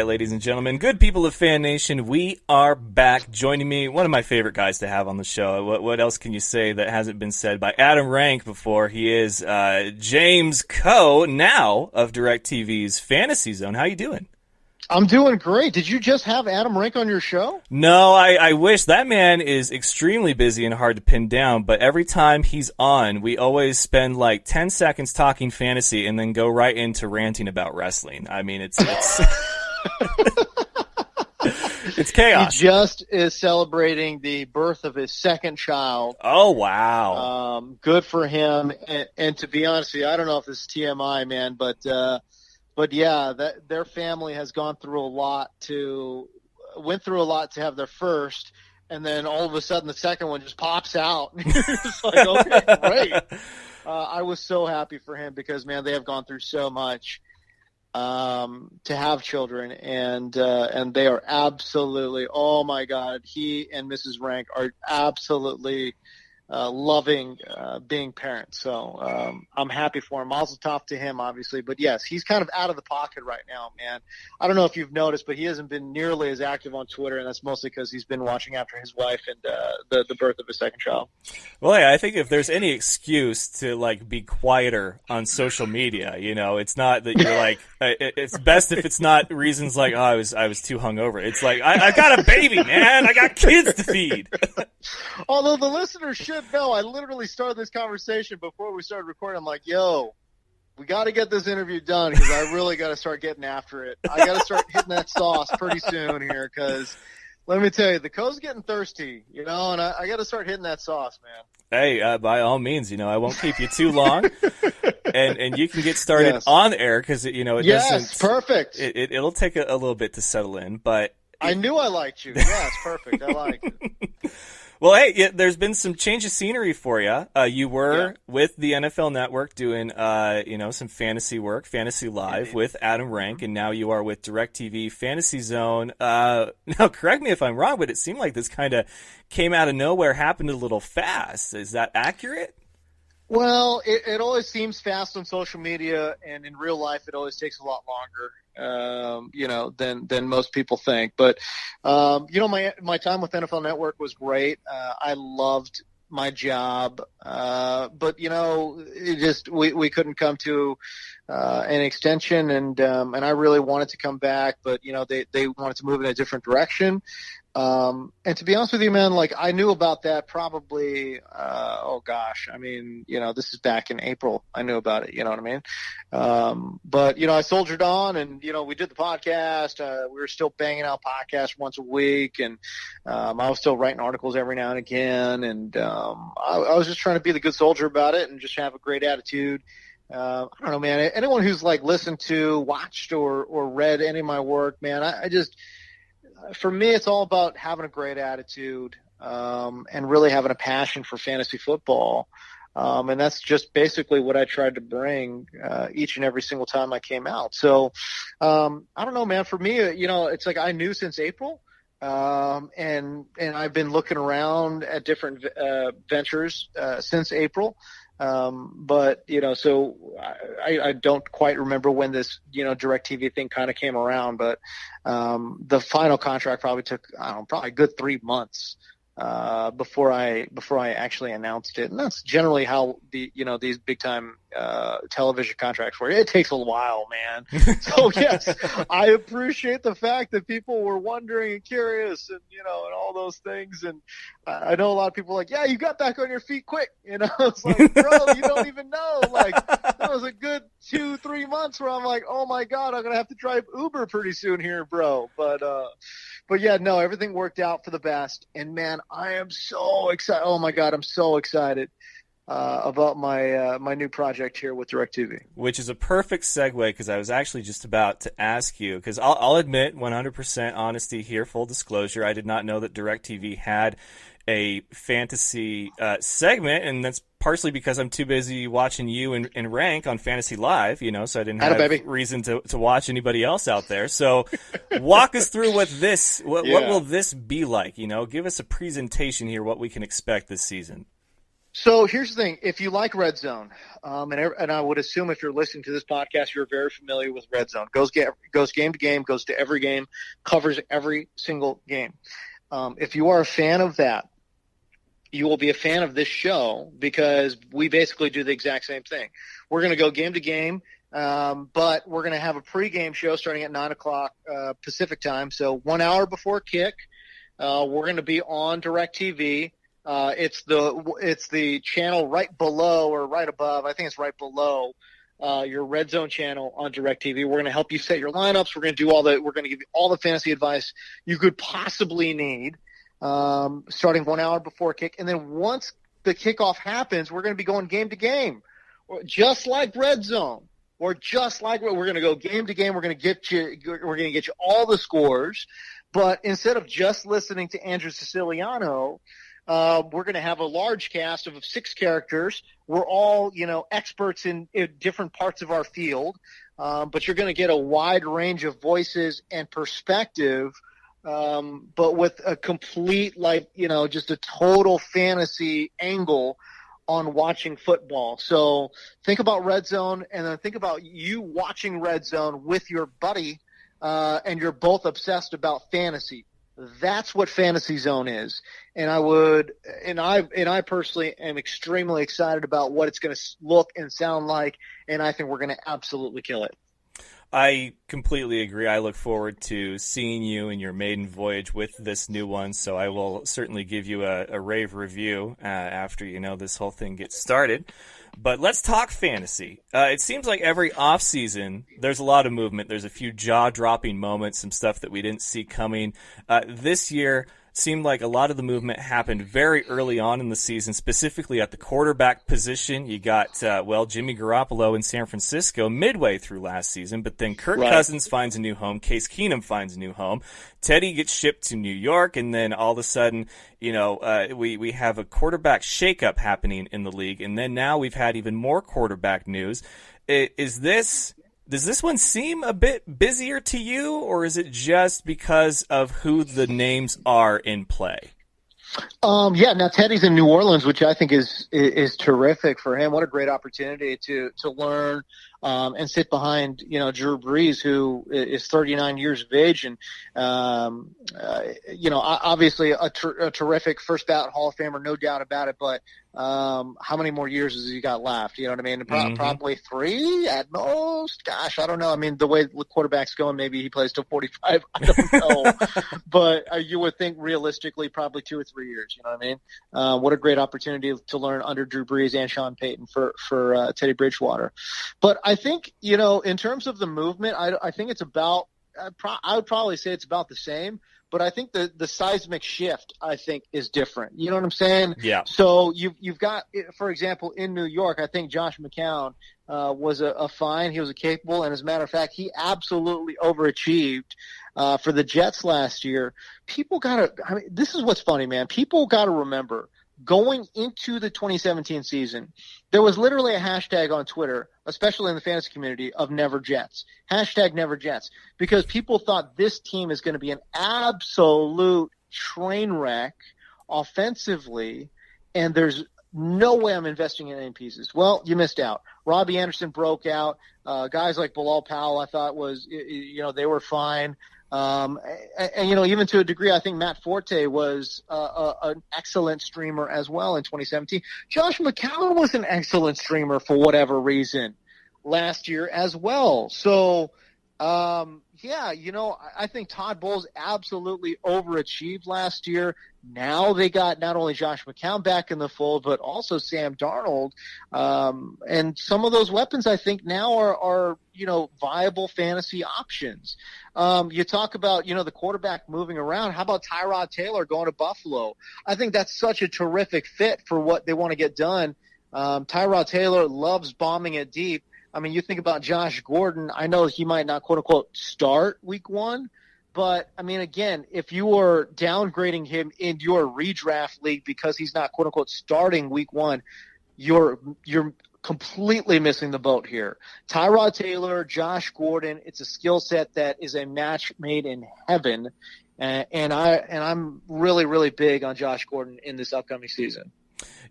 ladies and gentlemen, good people of Fan Nation, we are back. Joining me, one of my favorite guys to have on the show. What else can you say that hasn't been said by Adam Rank before? He is James Coe, now of DirecTV's Fantasy Zone. How you doing? I'm doing great. Did you just have Adam Rank on your show? No, I wish. That man is extremely busy and hard to pin down, but every time he's on, we always spend like 10 seconds talking fantasy and then go right into ranting about wrestling. I mean, it's it's chaos. He just is celebrating the birth of his second child. Oh, wow. Good for him. And to be honest with you, I don't know if this is TMI, man, but yeah, their family has went through a lot to have their first, and then all of a sudden the second one just pops out. It's like, okay, great. I was so happy for him because, man, they have gone through so much to have children, and they are absolutely, oh my God, he and Mrs. Rank are absolutely loving being parents. So I'm happy for him. Mazel tov to him, obviously. But yes, he's kind of out of the pocket right now, man. I don't know if you've noticed, but he hasn't been nearly as active on Twitter, and that's mostly because he's been watching after his wife and the birth of his second child. Well, yeah, I think if there's any excuse to like be quieter on social media, you know, it's not that you're like, it's best if it's not reasons like, oh, I was too hungover. It's like, I got a baby, man. I got kids to feed. Although the listeners should know, I literally started this conversation before we started recording. I'm like, yo, we got to get this interview done because I really got to start getting after it. I got to start hitting that sauce pretty soon here because let me tell you, the Co's getting thirsty, you know, and I got to start hitting that sauce, man. Hey, by all means, you know, I won't keep you too long, and you can get started on air because, you know, it doesn't. Perfect. It'll take a little bit to settle in, but I knew I liked you. Yeah, it's perfect. I like it. Well, hey, there's been some change of scenery for you. You were with the NFL Network doing, some fantasy work, Fantasy Live with Adam Rank, and now you are with DirecTV Fantasy Zone. Now, correct me if I'm wrong, but it seemed like this kind of came out of nowhere, happened a little fast. Is that accurate? Well, it always seems fast on social media, and in real life, it always takes a lot longer. Than most people think. But, my time with NFL Network was great. I loved my job. But, we couldn't come to an extension, and I really wanted to come back, but, they wanted to move in a different direction. And to be honest with you, man, like I knew about that probably, this is back in April. I knew about it. You know what I mean? But I soldiered on and, we did the podcast. We were still banging out podcasts once a week, and I was still writing articles every now and again. And I was just trying to be the good soldier about it and just have a great attitude. I don't know, man, anyone who's like listened to, watched or read any of my work, man, for me, it's all about having a great attitude and really having a passion for fantasy football. And that's just basically what I tried to bring each and every single time I came out. So I don't know, man. For me, it's like I knew since April, and I've been looking around at different ventures since April. So I don't quite remember when this, DirecTV thing kind of came around, but the final contract probably took, probably a good 3 months before I actually announced it. And that's generally how these big time television contracts work. It takes a while, man. So yes, I appreciate the fact that people were wondering and curious and, and all those things. And I know a lot of people are like, yeah, you got back on your feet quick. It's like, bro, you don't even know. Like that was a good 2-3 months where I'm like, oh my God, I'm going to have to drive Uber pretty soon here, bro. But yeah, no, everything worked out for the best. And man, I am so excited. Oh my God, I'm so excited about my new project here with DirecTV. Which is a perfect segue because I was actually just about to ask you, because I'll admit 100% honesty here, full disclosure, I did not know that DirecTV had a fantasy segment, and that's partially because I'm too busy watching you and Rank on Fantasy Live, so I didn't have reason to watch anybody else out there. So walk us through what will this be like? Give us a presentation here, what we can expect this season. So here's the thing: if you like Red Zone, and I would assume if you're listening to this podcast, you're very familiar with Red Zone. Goes game to game, goes to every game, covers every single game. If you are a fan of that, you will be a fan of this show because we basically do the exact same thing. We're going to go game to game, but we're going to have a pregame show starting at 9 o'clock Pacific time. So 1 hour before kick, we're going to be on DirecTV. It's the channel right below or right above. I think it's right below your Red Zone channel on DirecTV. We're going to help you set your lineups. We're going to give you all the fantasy advice you could possibly need, starting 1 hour before kick. And then once the kickoff happens, we're going to be going game to game, just like Red Zone, or just like we're going to go game to game. We're going to get you all the scores, but instead of just listening to Andrew Siciliano, we're going to have a large cast of 6 characters. We're all, experts in different parts of our field, but you're going to get a wide range of voices and perspective, but with a complete, just a total fantasy angle on watching football. So think about Red Zone, and then think about you watching Red Zone with your buddy, and you're both obsessed about fantasy. That's what Fantasy Zone is. And I personally am extremely excited about what it's going to look and sound like, and I think we're going to absolutely kill it. I completely agree. I look forward to seeing you in your maiden voyage with this new one, so I will certainly give you a rave review after this whole thing gets started. But let's talk fantasy. It seems like every offseason, there's a lot of movement. There's a few jaw-dropping moments, some stuff that we didn't see coming. This year seemed like a lot of the movement happened very early on in the season, specifically at the quarterback position. You got, Jimmy Garoppolo in San Francisco midway through last season, but then Kirk Cousins finds a new home. Case Keenum finds a new home. Teddy gets shipped to New York, and then all of a sudden, we have a quarterback shakeup happening in the league, and then now we've had even more quarterback news. Does this one seem a bit busier to you, or is it just because of who the names are in play? Now Teddy's in New Orleans, which I think is terrific for him. What a great opportunity to learn and sit behind, Drew Brees, who is 39 years of age, and obviously a terrific first ballot Hall of Famer, no doubt about it. But how many more years has he got left? You know what I mean? Probably 3 at most. Gosh, I don't know. I mean, the way the quarterback's going, maybe he plays till 45. I don't know. But you would think realistically probably 2 or 3 years. You know what I mean? What a great opportunity to learn under Drew Brees and Sean Payton for Teddy Bridgewater. But I think, in terms of the movement, I think it's about I would probably say it's about the same. But I think the seismic shift, I think, is different. You know what I'm saying? Yeah. So you've got, for example, in New York, I think Josh McCown was a find. He was capable, and as a matter of fact, he absolutely overachieved for the Jets last year. This is what's funny, man. People got to remember, going into the 2017 season, there was literally a hashtag on Twitter, especially in the fantasy community, of Never Jets. Hashtag Never Jets. Because people thought this team is going to be an absolute train wreck offensively, and there's no way I'm investing in any pieces. Well, you missed out. Robbie Anderson broke out. Guys like Bilal Powell, I thought they were fine. And even to a degree, I think Matt Forte was an excellent streamer as well in 2017. Josh McCown was an excellent streamer for whatever reason last year as well. So, I think Todd Bowles absolutely overachieved last year. Now they got not only Josh McCown back in the fold, but also Sam Darnold. And some of those weapons, I think, now are viable fantasy options. You talk about, the quarterback moving around. How about Tyrod Taylor going to Buffalo? I think that's such a terrific fit for what they want to get done. Tyrod Taylor loves bombing it deep. I mean, you think about Josh Gordon. I know he might not, quote unquote, start week 1. But, I mean, again, if you are downgrading him in your redraft league because he's not, quote unquote, starting week 1, you're completely missing the boat here. Tyrod Taylor, Josh Gordon, it's a skill set that is a match made in heaven. And I'm really, really big on Josh Gordon in this upcoming season.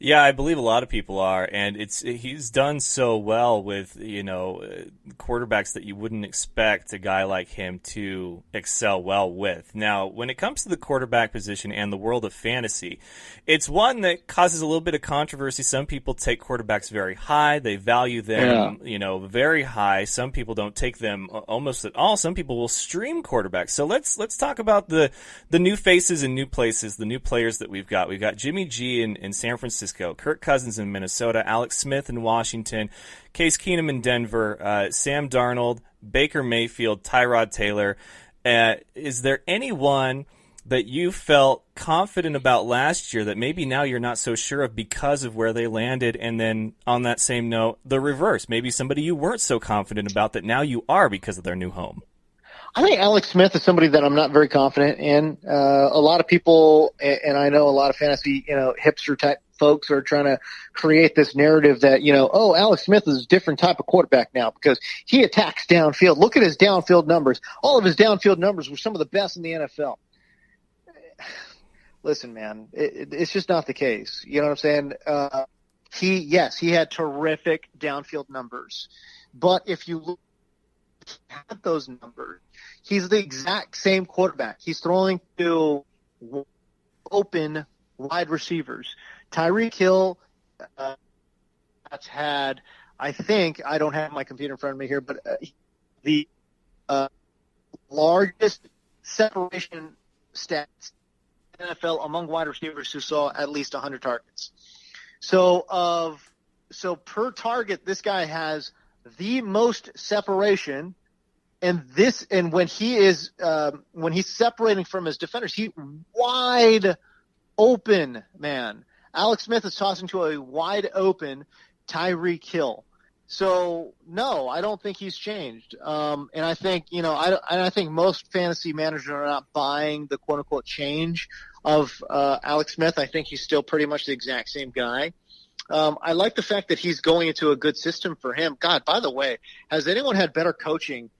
Yeah, I believe a lot of people are, and he's done so well with quarterbacks that you wouldn't expect a guy like him to excel well with. Now, when it comes to the quarterback position and the world of fantasy, it's one that causes a little bit of controversy. Some people take quarterbacks very high; they value them, very high. Some people don't take them almost at all. Some people will stream quarterbacks. So let's talk about the new faces and new places, the new players that we've got. We've got Jimmy G in San Francisco, Kirk Cousins in Minnesota, Alex Smith in Washington, Case Keenum in Denver, Sam Darnold, Baker Mayfield, Tyrod Taylor. Is there anyone that you felt confident about last year that maybe now you're not so sure of because of where they landed? And then on that same note, the reverse, maybe somebody you weren't so confident about that now you are because of their new home. I think Alex Smith is somebody that I'm not very confident in. A lot of people, and I know a lot of fantasy, hipster type folks are trying to create this narrative that, Alex Smith is a different type of quarterback now because he attacks downfield. Look at his downfield numbers. All of his downfield numbers were some of the best in the NFL. Listen, man, it's just not the case. You know what I'm saying? He had terrific downfield numbers, but if you look at those numbers, he's the exact same quarterback. He's throwing to open wide receivers. Tyreek Hill that's had, I think, I don't have my computer in front of me here, but the largest separation stats in the NFL among wide receivers who saw at least 100 targets. So per target, this guy has the most separation, and when he's separating from his defenders, he's wide open, man. Alex Smith is tossing to a wide open Tyreek Hill. So no, I don't think he's changed. And I think, I think most fantasy managers are not buying the quote unquote change of Alex Smith. I think he's still pretty much the exact same guy. I like the fact that he's going into a good system for him. God, by the way, has anyone had better coaching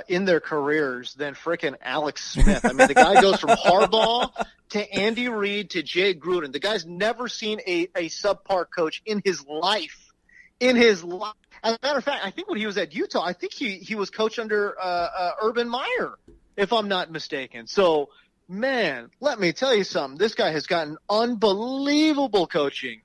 in their careers than frickin' Alex Smith? I mean, the guy goes from Harbaugh to Andy Reid to Jay Gruden. The guy's never seen a subpar coach in his life. As a matter of fact, I think when he was at Utah, I think he was coach under Urban Meyer, if I'm not mistaken. So, man, let me tell you something. This guy has gotten unbelievable coaching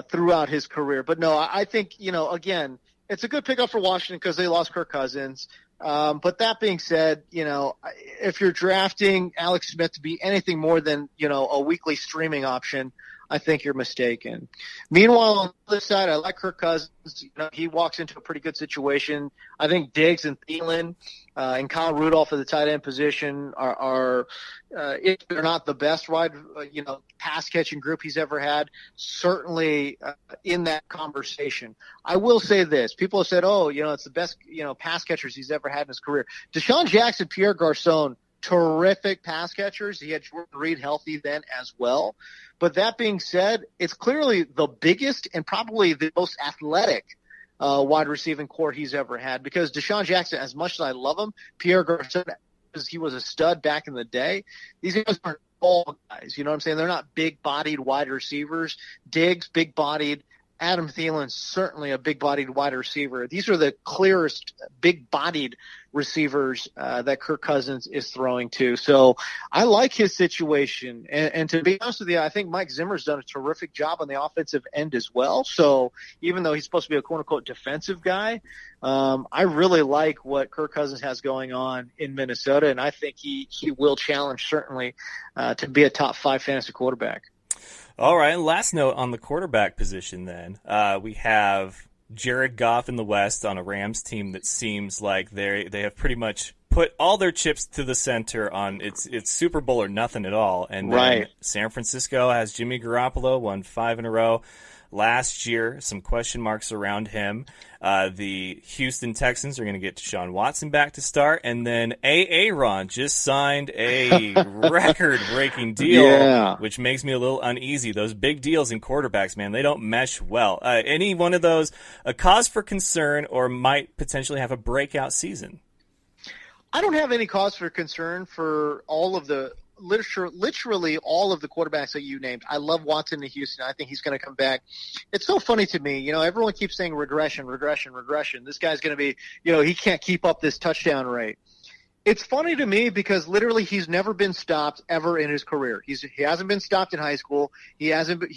throughout his career. But no, I think, again, it's a good pickup for Washington because they lost Kirk Cousins. But that being said, if you're drafting Alex Smith to be anything more than, a weekly streaming option, I think you're mistaken. Meanwhile, on the other side, I like Kirk Cousins. He walks into a pretty good situation. I think Diggs and Thielen and Kyle Rudolph at the tight end position are if they're not the best wide, pass catching group he's ever had, certainly in that conversation. I will say this: people have said, "Oh, it's the best, pass catchers he's ever had in his career." Deshaun Jackson, Pierre Garçon, terrific pass catchers. He had Jordan Reed healthy then as well. But that being said, it's clearly the biggest and probably the most athletic wide receiving core he's ever had, because Deshaun Jackson, as much as I love him, Pierre Garçon, he was a stud back in the day. These guys aren't all guys. You know what I'm saying? They're not big-bodied wide receivers. Diggs, big-bodied. Adam Thielen, certainly a big-bodied wide receiver. These are the clearest big-bodied receivers that Kirk Cousins is throwing to. So I like his situation. And to be honest with you, I think Mike Zimmer's done a terrific job on the offensive end as well. So even though he's supposed to be a quote-unquote defensive guy, I really like what Kirk Cousins has going on in Minnesota, and I think he will challenge certainly to be a top 5 fantasy quarterback. All right, and last note on the quarterback position then. We have Jared Goff in the West on a Rams team that seems like they have pretty much put all their chips to the center on it's Super Bowl or nothing at all. And then right. San Francisco has Jimmy Garoppolo, won 5 in a row. Last year, some question marks around him. The Houston Texans are going to get Deshaun Watson back to start, and then Aaron just signed a record-breaking deal, which makes me a little uneasy. Those big deals in quarterbacks, man, they don't mesh well. Any one of those a cause for concern or might potentially have a breakout season? I don't have any cause for concern for all of the literally all of the quarterbacks that you named. I love Watson in Houston. I think he's going to come back. It's so funny to me. Everyone keeps saying regression. This guy's going to be, he can't keep up this touchdown rate. It's funny to me because literally he's never been stopped ever in his career. He hasn't been stopped in high school. He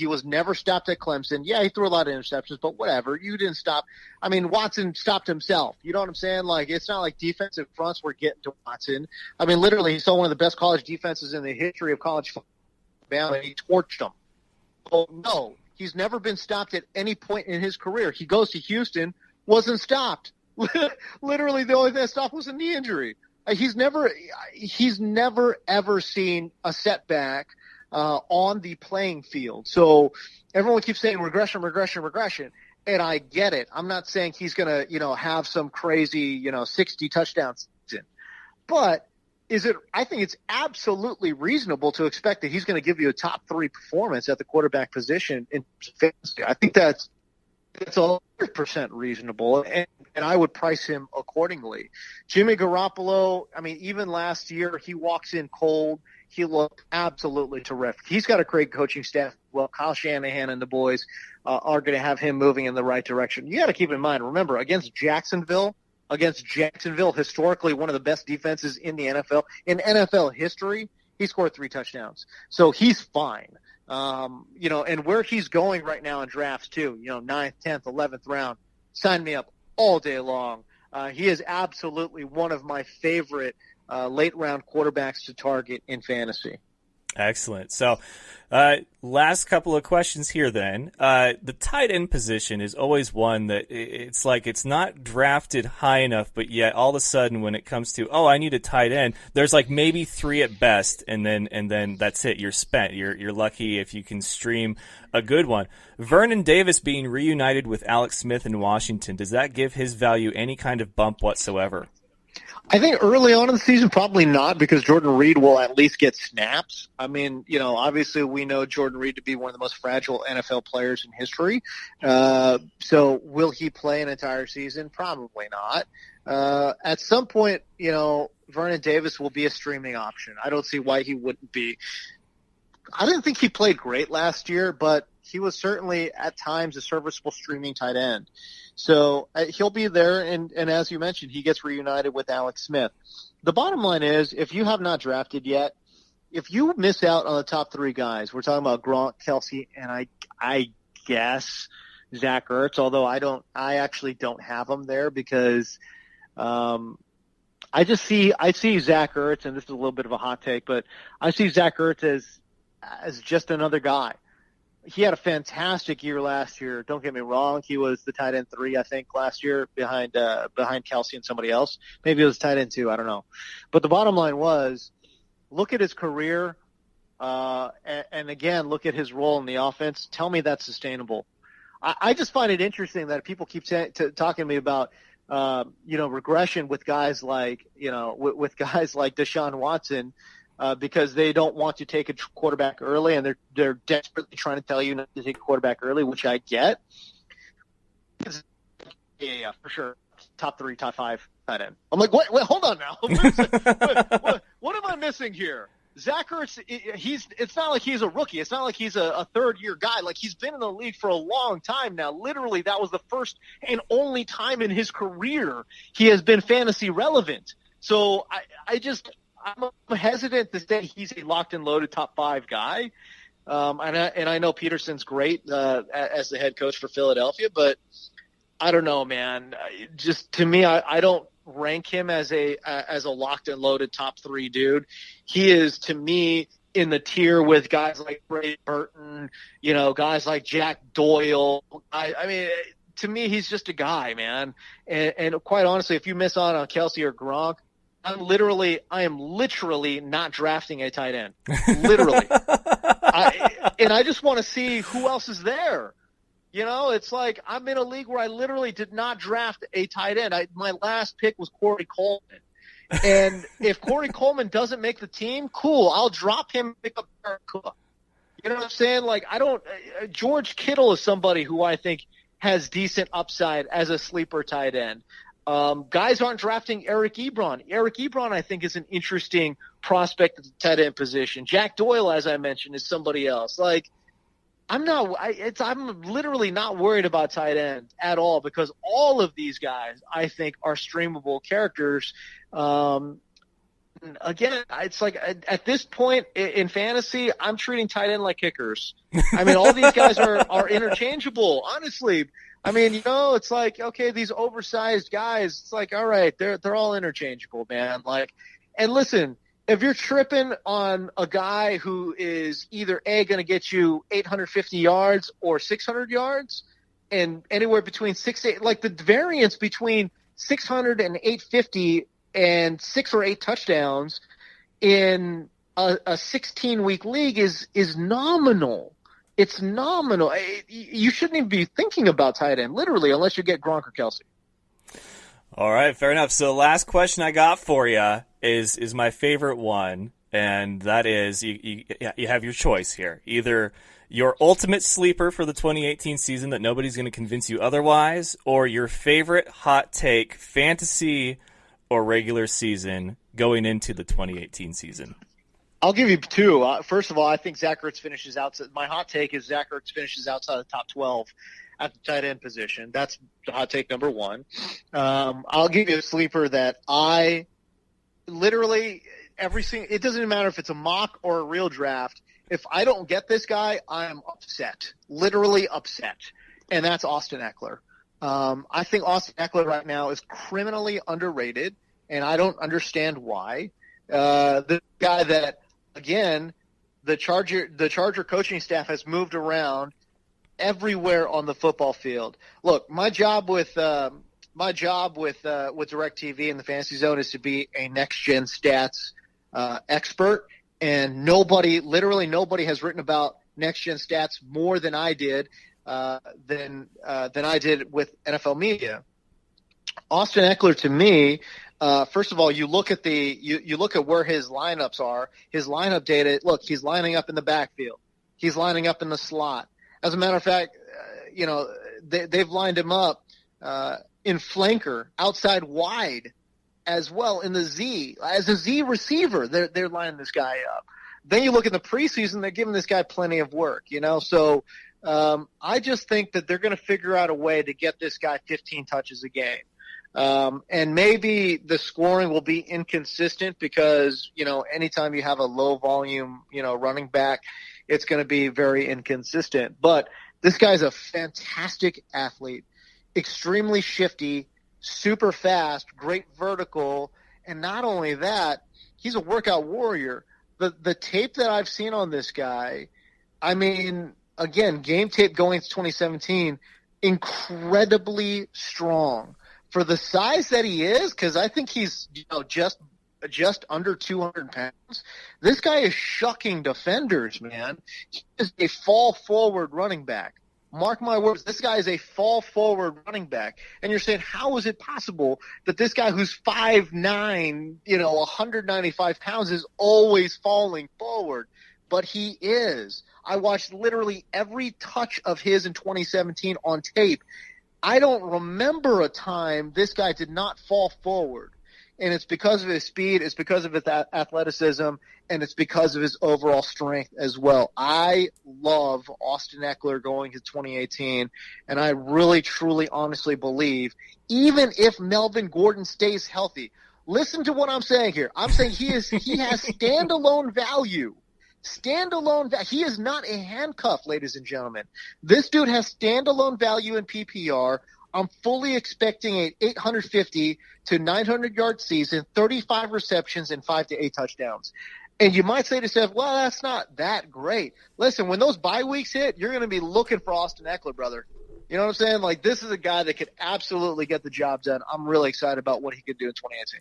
was never stopped at Clemson. Yeah, he threw a lot of interceptions, but whatever. You didn't stop. I mean, Watson stopped himself. You know what I'm saying? Like, it's not like defensive fronts were getting to Watson. I mean, literally, he saw one of the best college defenses in the history of college football, and he torched them. Oh, no, he's never been stopped at any point in his career. He goes to Houston, wasn't stopped. Literally, the only thing that stopped was a knee injury. He's never ever seen a setback on the playing field. So everyone keeps saying regression, and I get it. I'm not saying he's going to, have some crazy, 60 touchdown season. But I think it's absolutely reasonable to expect that he's going to give you a top 3 performance at the quarterback position in fantasy. I think that's 100% reasonable, and I would price him accordingly. Jimmy Garoppolo, I mean, even last year, he walks in cold. He looked absolutely terrific. He's got a great coaching staff. Well, Kyle Shanahan and the boys are going to have him moving in the right direction. You got to keep in mind, remember, against Jacksonville, historically one of the best defenses in the NFL, in NFL history, he scored 3 touchdowns. So he's fine. And where he's going right now in drafts too, 9th, 10th, 11th round, sign me up all day long. He is absolutely one of my favorite late round quarterbacks to target in fantasy. Excellent. So, last couple of questions here then. The tight end position is always one that it's like it's not drafted high enough, but yet all of a sudden when it comes to, I need a tight end, there's like maybe 3 at best, and then that's it. You're spent. You're lucky if you can stream a good one. Vernon Davis being reunited with Alex Smith in Washington, does that give his value any kind of bump whatsoever? I think early on in the season, probably not, because Jordan Reed will at least get snaps. I mean, obviously we know Jordan Reed to be one of the most fragile NFL players in history. So will he play an entire season? Probably not. At some point, Vernon Davis will be a streaming option. I don't see why he wouldn't be. I didn't think he played great last year, but he was certainly at times a serviceable streaming tight end. So he'll be there, and as you mentioned, he gets reunited with Alex Smith. The bottom line is, if you have not drafted yet, if you miss out on the top 3 guys, we're talking about Gronk, Kelsey, and I guess Zach Ertz, although I actually don't have him there because I see Zach Ertz, and this is a little bit of a hot take, but I see Zach Ertz as just another guy. He had a fantastic year last year. Don't get me wrong. He was the tight end 3, I think, last year behind Kelsey and somebody else. Maybe it was tight end 2. I don't know. But the bottom line was, look at his career, and again, look at his role in the offense. Tell me that's sustainable. I just find it interesting that people keep talking to me about, regression with guys like, with guys like Deshaun Watson. Because they don't want to take a quarterback early, and they're desperately trying to tell you not to take a quarterback early, which I get. Yeah, for sure. Top 3, top 5 tight end. I'm like, wait, hold on now. What am I missing here? Zach Ertz, it's not like he's a rookie. It's not like he's a third-year guy. Like, he's been in the league for a long time now. Literally, that was the first and only time in his career he has been fantasy relevant. So I'm hesitant to say he's a locked and loaded top 5 guy. And I know Peterson's great as the head coach for Philadelphia, but I don't know, man. Just to me, I don't rank him as a locked and loaded top 3 dude. He is, to me, in the tier with guys like Brady Burton, guys like Jack Doyle. I mean, to me, he's just a guy, man. And quite honestly, if you miss out on Kelsey or Gronk, I am literally not drafting a tight end. Literally. And I just want to see who else is there. It's like I'm in a league where I literally did not draft a tight end. My last pick was Corey Coleman. And if Corey Coleman doesn't make the team, cool, I'll drop him and pick up Jared Cook. You know what I'm saying? Like, George Kittle is somebody who I think has decent upside as a sleeper tight end. Guys aren't drafting Eric Ebron. Eric Ebron, I think, is an interesting prospect at the tight end position. Jack Doyle, as I mentioned, is somebody else. Like, I'm literally not worried about tight end at all, because all of these guys, I think, are streamable characters. Again, it's like at this point in fantasy, I'm treating tight end like kickers. I mean, all these guys are interchangeable, honestly. I mean, it's like, okay, these oversized guys, it's like, all right, they're all interchangeable, man. Like, and listen, if you're tripping on a guy who is either going to get you 850 yards or 600 yards, and anywhere between 6-8, like the variance between 600 and 850 and 6 or 8 touchdowns in a 16-week league is nominal. It's nominal. You shouldn't even be thinking about tight end, literally, unless you get Gronk or Kelsey. All right, fair enough. So last question I got for you is my favorite one, and that is you have your choice here. Either your ultimate sleeper for the 2018 season that nobody's going to convince you otherwise, or your favorite hot take fantasy or regular season going into the 2018 season. I'll give you two. First of all, I think Zach Ertz finishes outside. My hot take is Zach Ertz finishes outside the top 12 at the tight end position. That's hot take number one. I'll give you a sleeper that I literally it doesn't matter if it's a mock or a real draft. If I don't get this guy, I'm upset, literally upset. And that's Austin Eckler. I think Austin Eckler right now is criminally underrated, and I don't understand why. The guy that, again, the Charger coaching staff has moved around everywhere on the football field. Look, my job with DirecTV and the Fantasy Zone is to be a next-gen stats expert, and literally nobody has written about next-gen stats more than I did. Than I did with NFL media. Austin Eckler, to me, first of all, you look at where his lineups are. His lineup data. Look, he's lining up in the backfield. He's lining up in the slot. As a matter of fact, they've lined him up in flanker, outside wide, as well in the Z as a Z receiver. They're lining this guy up. Then you look at the preseason; they're giving this guy plenty of work. So. I just think that they're going to figure out a way to get this guy 15 touches a game. And maybe the scoring will be inconsistent because, anytime you have a low volume, running back, it's going to be very inconsistent. But this guy's a fantastic athlete, extremely shifty, super fast, great vertical. And not only that, he's a workout warrior. The tape that I've seen on this guy, I mean, again, game tape going into 2017, incredibly strong for the size that he is. Because I think he's just under 200 pounds. This guy is shucking defenders, man. He is a fall forward running back. Mark my words, this guy is a fall forward running back. And you're saying, how is it possible that this guy who's 5'9", 195 pounds is always falling forward? But he is. I watched literally every touch of his in 2017 on tape. I don't remember a time this guy did not fall forward. And it's because of his speed, it's because of his athleticism, and it's because of his overall strength as well. I love Austin Eckler going to 2018, and I really, truly, honestly believe, even if Melvin Gordon stays healthy, listen to what I'm saying here. I'm saying he has standalone value. He is not a handcuff, ladies and gentlemen. This dude has standalone value in PPR. I'm fully expecting an 850 to 900 yard season, 35 receptions, and 5 to 8 touchdowns. And you might say to yourself, well, that's not that great. Listen, when those bye weeks hit, you're going to be looking for Austin Eckler, brother. You know what I'm saying? Like, this is a guy that could absolutely get the job done. I'm really excited about what he could do in 2018.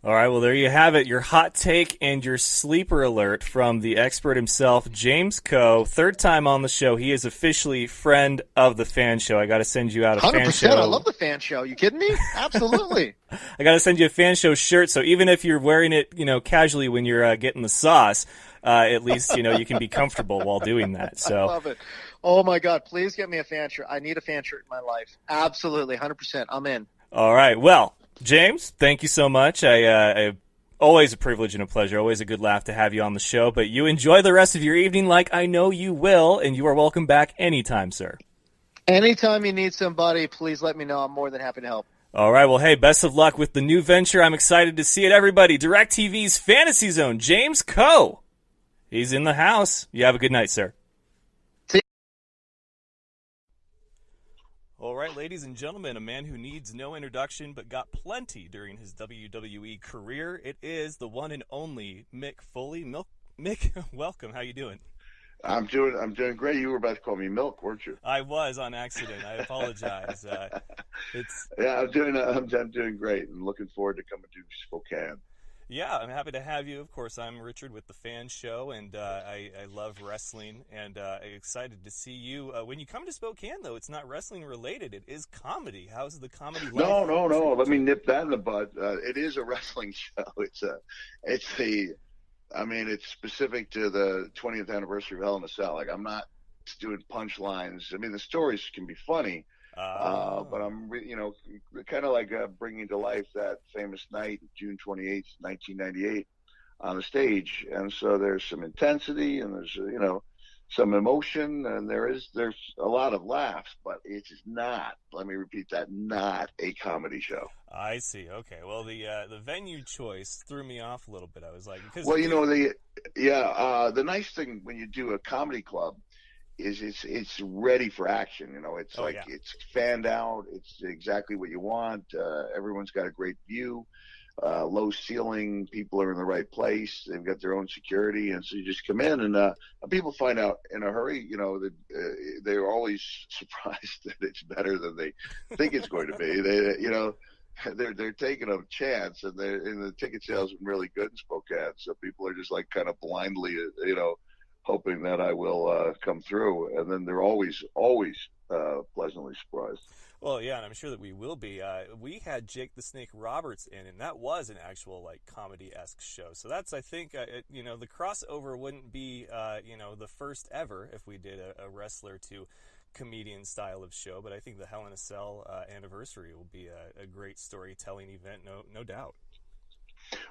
All right, well, there you have it, your hot take and your sleeper alert from the expert himself, James Coe. Third time on the show. He is officially friend of the Fan Show. I got to send you out a 100%, Fan Show. 100%. I love the Fan Show. You kidding me? Absolutely. I got to send you a Fan Show shirt, so even if you're wearing it, casually when you're getting the sauce, at least, you can be comfortable while doing that. So. I love it. Oh, my God. Please get me a Fan shirt. I need a Fan shirt in my life. Absolutely. 100%. I'm in. All right. Well, James, thank you so much. I Always a privilege and a pleasure. Always a good laugh to have you on the show. But you enjoy the rest of your evening like I know you will, and you are welcome back anytime, sir. Anytime you need somebody, please let me know. I'm more than happy to help. All right, well, hey, best of luck with the new venture. I'm excited to see it. Everybody, DirecTV's Fantasy Zone, James Coe. He's in the house. You have a good night, sir. All right, ladies and gentlemen, a man who needs no introduction but got plenty during his WWE career. It is the one and only Mick Foley. Mick, welcome. How you doing? I'm doing great. You were about to call me Milk, weren't you? I was on accident. I apologize. I'm doing great, and looking forward to coming to Spokane. Yeah, I'm happy to have you. Of course, I'm Richard with the F.A.N show, and I love wrestling, and excited to see you. When you come to Spokane, though, it's not wrestling related. It is comedy. How's the comedy life? No. Let me nip that in the bud. It is a wrestling show. It's specific to the 20th anniversary of Hell in a Cell. Like, I'm not doing punchlines. I mean, the stories can be funny. But I'm, kind of like bringing to life that famous night, June 28th, 1998, on the stage. And so there's some intensity, and there's, some emotion, and there's a lot of laughs, but it's not, let me repeat that, not a comedy show. I see. Okay. Well, the venue choice threw me off a little bit. I was like, the nice thing when you do a comedy club is it's ready for action. It's fanned out. It's exactly what you want. Everyone's got a great view, low ceiling. People are in the right place. They've got their own security, and so you just come in, and people find out in a hurry. That they're always surprised that it's better than they think it's going to be. They're taking a chance, and the ticket sales have been really good in Spokane. So people are just like kind of blindly, hoping that I will come through, and then they're always pleasantly surprised. Well, yeah, and I'm sure that we will be. We had Jake the Snake Roberts in, and that was an actual comedy-esque show. So that's, I think, the crossover wouldn't be, the first ever if we did a wrestler to comedian style of show. But I think the Hell in a Cell anniversary will be a great storytelling event, no doubt.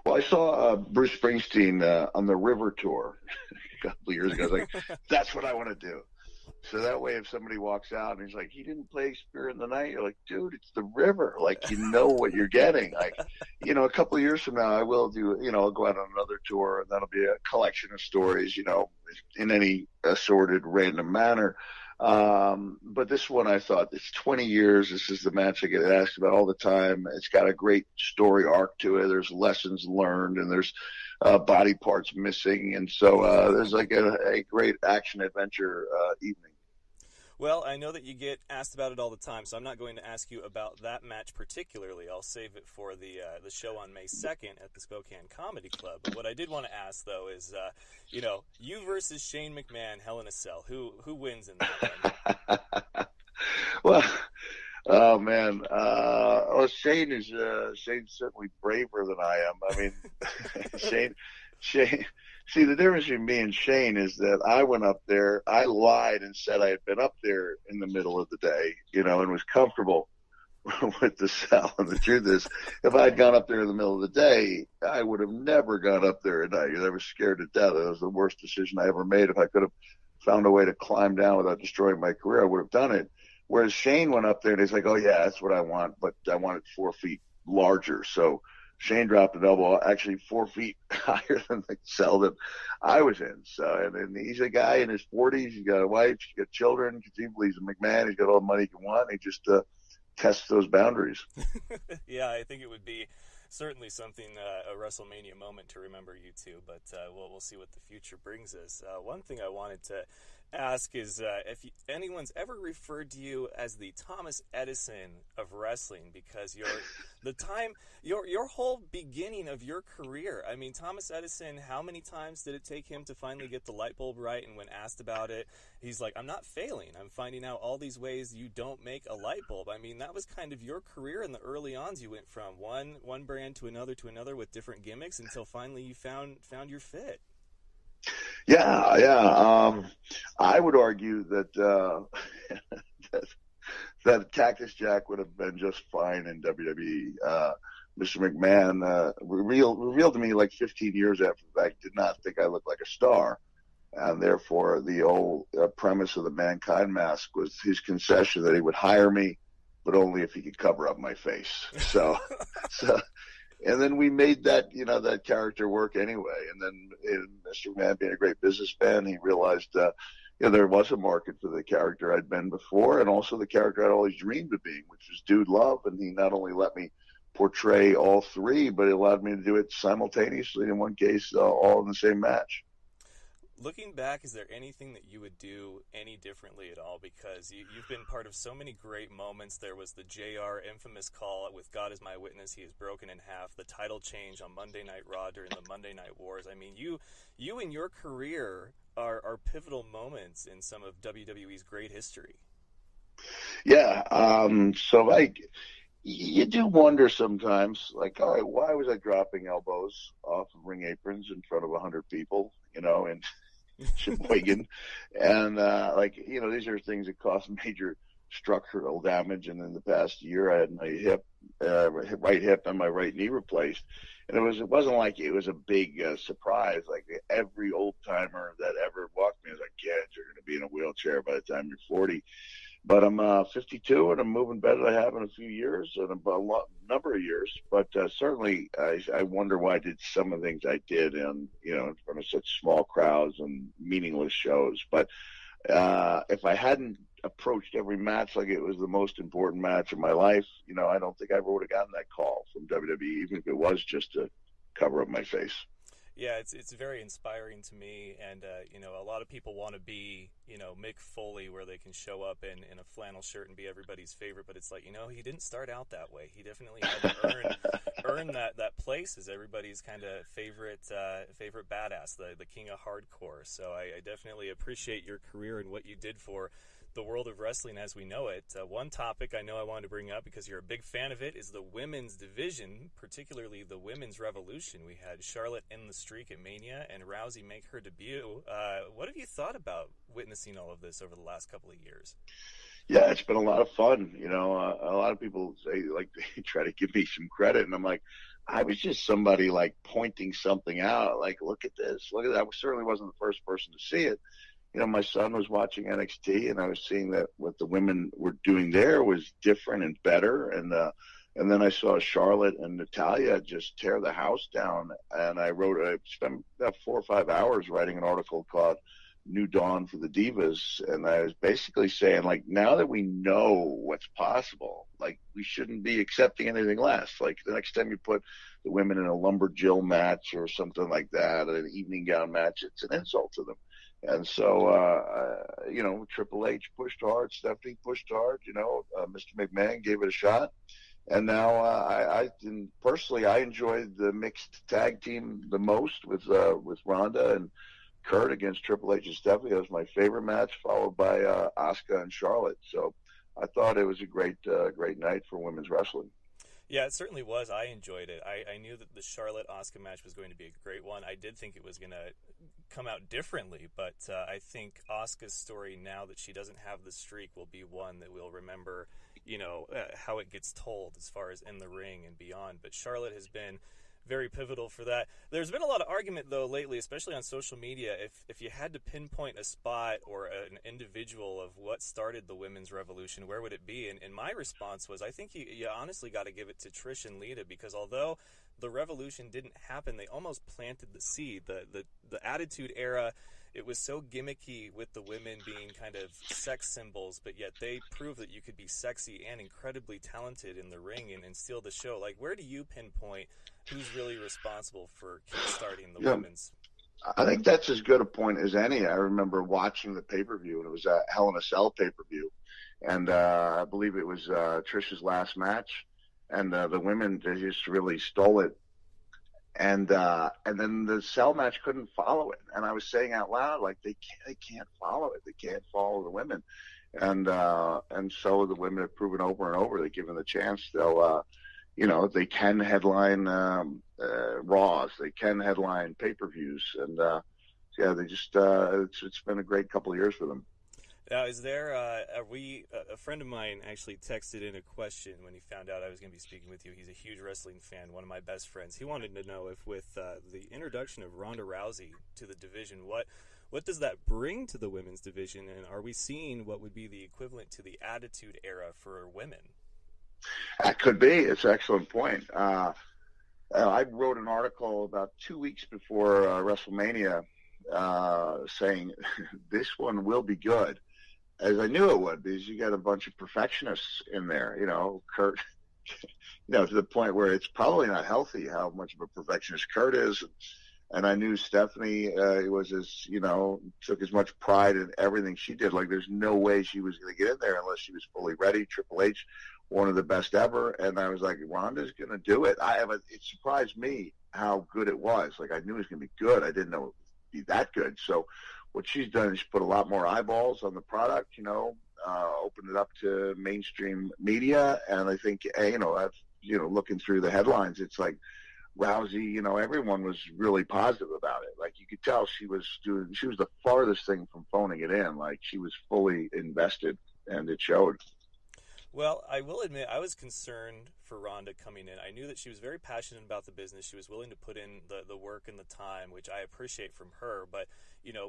Well, I saw Bruce Springsteen on the River Tour a couple of years ago. I was like, that's what I want to do. So that way, if somebody walks out and he's like, he didn't play Spirit in the Night, you're like, dude, it's the river. Like, you know what you're getting. Like, a couple of years from now, I will do, I'll go out on another tour, and that'll be a collection of stories, in any assorted, random manner. But this one, I thought, it's 20 years. This is the match I get asked about all the time. It's got a great story arc to it. There's lessons learned, and there's body parts missing. And so there's like a great action adventure evening. Well, I know that you get asked about it all the time, so I'm not going to ask you about that match particularly. I'll save it for the show on May 2nd at the Spokane Comedy Club. But what I did want to ask, though, is, you versus Shane McMahon, Hell in a Cell. Who wins in that one? Well, oh, man. Shane's certainly braver than I am. I mean, Shane. See, the difference between me and Shane is that I went up there, I lied and said I had been up there in the middle of the day, and was comfortable with the cell. And the truth is, if I had gone up there in the middle of the day, I would have never gone up there at night. I was scared to death. It was the worst decision I ever made. If I could have found a way to climb down without destroying my career, I would have done it. Whereas Shane went up there and he's like, oh, yeah, that's what I want, but I want it 4 feet larger. So Shane dropped an elbow actually 4 feet higher than the cell that I was in. So, and he's a guy in his 40s. He's got a wife. He's got children. Conceivably, he's a McMahon. He's got all the money he can want. He just tests those boundaries. Yeah, I think it would be certainly something, a WrestleMania moment to remember you two. But we'll see what the future brings us. One thing I wanted to ask is if anyone's ever referred to you as the Thomas Edison of wrestling, because your whole beginning of your career. I mean, Thomas Edison, how many times did it take him to finally get the light bulb right? And when asked about it, he's like, I'm not failing. I'm finding out all these ways you don't make a light bulb. I mean, that was kind of your career in the early ons. You went from one brand to another with different gimmicks until finally you found your fit. Yeah. I would argue that that Cactus Jack would have been just fine in WWE. Mr. McMahon revealed to me like 15 years after the fact, did not think I looked like a star. And therefore, the whole premise of the Mankind mask was his concession that he would hire me, but only if he could cover up my face. So, and then we made that, that character work anyway. And then Mr. McMahon, being a great businessman, he realized, there was a market for the character I'd been before, and also the character I'd always dreamed of being, which was Dude Love. And he not only let me portray all three, but it allowed me to do it simultaneously, in one case, all in the same match. Looking back, is there anything that you would do any differently at all? Because you've been part of so many great moments. There was the JR infamous call with God is my witness, he is broken in half, the title change on Monday Night Raw during the Monday Night Wars. I mean, you in your career are pivotal moments in some of WWE's great history. Yeah, so you do wonder sometimes, like, all right, why was I dropping elbows off of ring aprons in front of 100 people, in Sheboygan? And, these are things that cause major structural damage. And in the past year, I had my right hip and my right knee replaced. And it wasn't like it was a big surprise. Like every old timer that ever walked me was like, yeah, you're going to be in a wheelchair by the time you're 40. But I'm 52 and I'm moving better than I have in a few years and number of years. But certainly, I wonder why I did some of the things I did, in front of such small crowds and meaningless shows. But if I hadn't approached every match like it was the most important match of my life, I don't think I ever would have gotten that call from WWE, even if it was just to cover up my face. Yeah, it's very inspiring to me, and a lot of people want to be Mick Foley, where they can show up in a flannel shirt and be everybody's favorite. But it's like, he didn't start out that way. He definitely had to earn that place as everybody's kind of favorite badass, the king of hardcore. So I definitely appreciate your career and what you did for the world of wrestling as we know it. One topic I know I wanted to bring up, because you're a big fan of it, is the women's division, particularly the women's revolution. We had Charlotte end the streak at Mania and Rousey make her debut. What have you thought about witnessing all of this over the last couple of years? Yeah, it's been a lot of fun. A lot of people say, like, they try to give me some credit, and I'm like, I was just somebody like pointing something out, like, look at this, look at that. I certainly wasn't the first person to see it. My son was watching NXT, and I was seeing that what the women were doing there was different and better. And then I saw Charlotte and Natalya just tear the house down. And I spent about 4 or 5 hours writing an article called New Dawn for the Divas. And I was basically saying, like, now that we know what's possible, like, we shouldn't be accepting anything less. Like, the next time you put the women in a lumberjill match or something like that, an evening gown match, it's an insult to them. And so, Triple H pushed hard, Stephanie pushed hard, Mr. McMahon gave it a shot. And now I enjoyed the mixed tag team the most with Ronda and Kurt against Triple H and Stephanie. That was my favorite match, followed by Asuka and Charlotte. So I thought it was a great night for women's wrestling. Yeah, it certainly was. I enjoyed it. I knew that the Charlotte-Asuka match was going to be a great one. I did think it was going to come out differently, but I think Asuka's story, now that she doesn't have the streak, will be one that we'll remember, how it gets told as far as in the ring and beyond. But Charlotte has been very pivotal for that. There's been a lot of argument, though, lately, especially on social media, if you had to pinpoint a spot or an individual of what started the women's revolution, where would it be? And my response was, I think you honestly got to give it to Trish and Lita, because although the revolution didn't happen, they almost planted the seed. The Attitude Era, it was so gimmicky with the women being kind of sex symbols, but yet they proved that you could be sexy and incredibly talented in the ring and steal the show. Like, where do you pinpoint who's really responsible for kickstarting the women's? I think that's as good a point as any. I remember watching the pay-per-view, and it was a Hell in a Cell pay-per-view, and I believe it was Trish's last match, and the women, they just really stole it. And then the Cell match couldn't follow it. And I was saying out loud, like, they can't follow it. They can't follow the women. And so the women have proven over and over that given the chance, they'll, they can headline Raws. They can headline pay-per-views. And, they just, it's been a great couple of years for them. Now, is there, a friend of mine actually texted in a question when he found out I was going to be speaking with you. He's a huge wrestling fan, one of my best friends. He wanted to know if with the introduction of Ronda Rousey to the division, what does that bring to the women's division, and are we seeing what would be the equivalent to the Attitude Era for women? That could be. It's an excellent point. I wrote an article about 2 weeks before WrestleMania saying this one will be good, as I knew it would, because you got a bunch of perfectionists in there, Kurt, to the point where it's probably not healthy how much of a perfectionist Kurt is. And I knew Stephanie took as much pride in everything she did. Like, there's no way she was going to get in there unless she was fully ready. Triple H, one of the best ever. And I was like, Ronda's going to do it. It surprised me how good it was. Like, I knew it was going to be good. I didn't know it would be that good. So what she's done is she put a lot more eyeballs on the product, opened it up to mainstream media. And I think, looking through the headlines, it's like Rousey, everyone was really positive about it. Like, you could tell she was the farthest thing from phoning it in. Like, she was fully invested, and it showed. Well, I will admit I was concerned for Ronda coming in. I knew that she was very passionate about the business. She was willing to put in the work and the time, which I appreciate from her. But,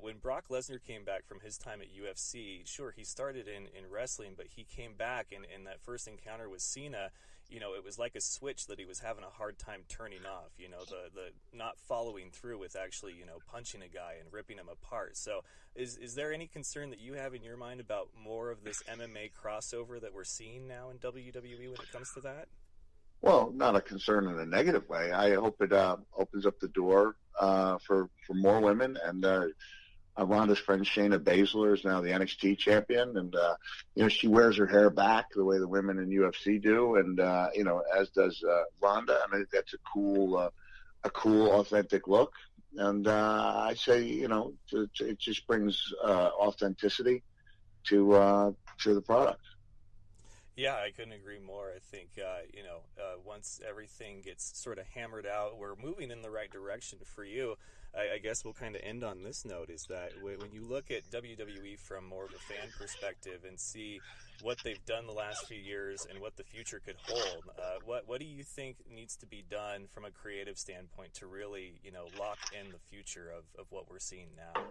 when Brock Lesnar came back from his time at UFC, sure, he started in wrestling, but he came back, and that first encounter with Cena, it was like a switch that he was having a hard time turning off, the not following through with actually, punching a guy and ripping him apart. So is there any concern that you have in your mind about more of this MMA crossover that we're seeing now in WWE when it comes to that? Well, not a concern in a negative way. I hope it opens up the door for more women. And Ronda's friend Shayna Baszler is now the NXT champion, and she wears her hair back the way the women in UFC do, and as does Ronda. I think that's a cool, authentic look. And I say, it just brings authenticity to the product. Yeah, I couldn't agree more. I think, once everything gets sort of hammered out, we're moving in the right direction for you. I guess we'll kind of end on this note, is that when you look at WWE from more of a fan perspective and see what they've done the last few years and what the future could hold, what do you think needs to be done from a creative standpoint to really, lock in the future of what we're seeing now?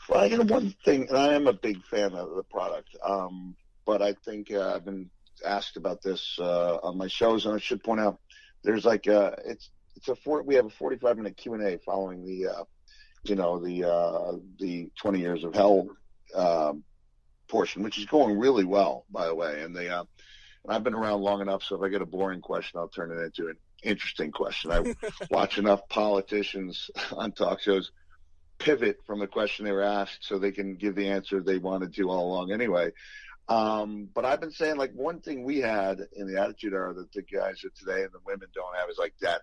Well, one thing, and I am a big fan of the product, but I think I've been asked about this on my shows, and I should point out there's we have a 45-minute Q&A following the 20 years of hell portion, which is going really well, by the way. And and I've been around long enough, so if I get a boring question, I'll turn it into an interesting question. I watch enough politicians on talk shows pivot from the question they were asked so they can give the answer they wanted to all along anyway. But I've been saying, one thing we had in the Attitude Era that the guys of today and the women don't have is that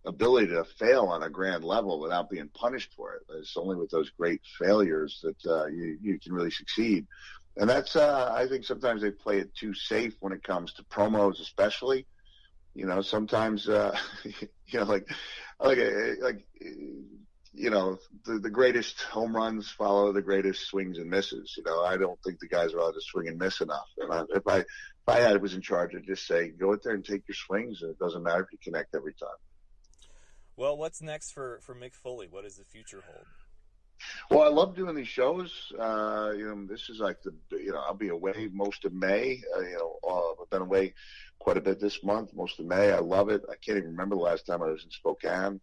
ability to fail on a grand level without being punished for it. It's only with those great failures that you can really succeed. And that's, I think sometimes they play it too safe when it comes to promos, especially. Sometimes, the greatest home runs follow the greatest swings and misses. I don't think the guys are allowed to swing and miss enough. And if I was in charge, I'd just say, go out there and take your swings, and it doesn't matter if you connect every time. Well, what's next for Mick Foley? What does the future hold? Well, I love doing these shows. This is I'll be away most of May. I've been away quite a bit this month, most of May. I love it. I can't even remember the last time I was in Spokane.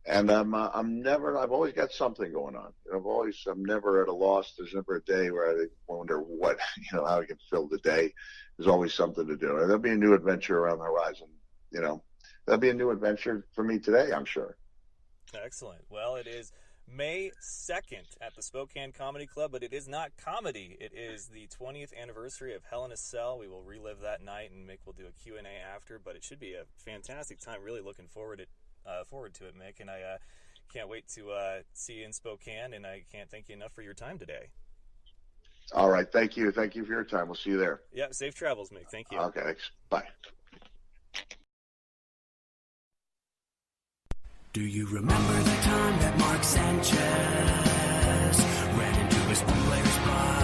And I've always got something going on. I'm never at a loss. There's never a day where I wonder how I can fill the day. There's always something to do. And there'll be a new adventure around the horizon. There'll be a new adventure for me today, I'm sure. Excellent. Well, it is May 2nd at the Spokane Comedy Club, but it is not comedy. It is the 20th anniversary of Hell in a Cell. We will relive that night, and Mick will do a Q&A after, but it should be a fantastic time. Really looking forward to it, Mick, and I can't wait to see you in Spokane, and I can't thank you enough for your time today. All right. Thank you. Thank you for your time. We'll see you there. Yeah, safe travels, Mick. Thank you. Okay, thanks. Bye. Do you remember the time that Mark Sanchez ran into his bootlegger's bar?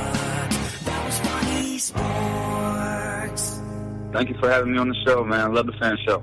Thank you for having me on the show, man. I love the Fan Show.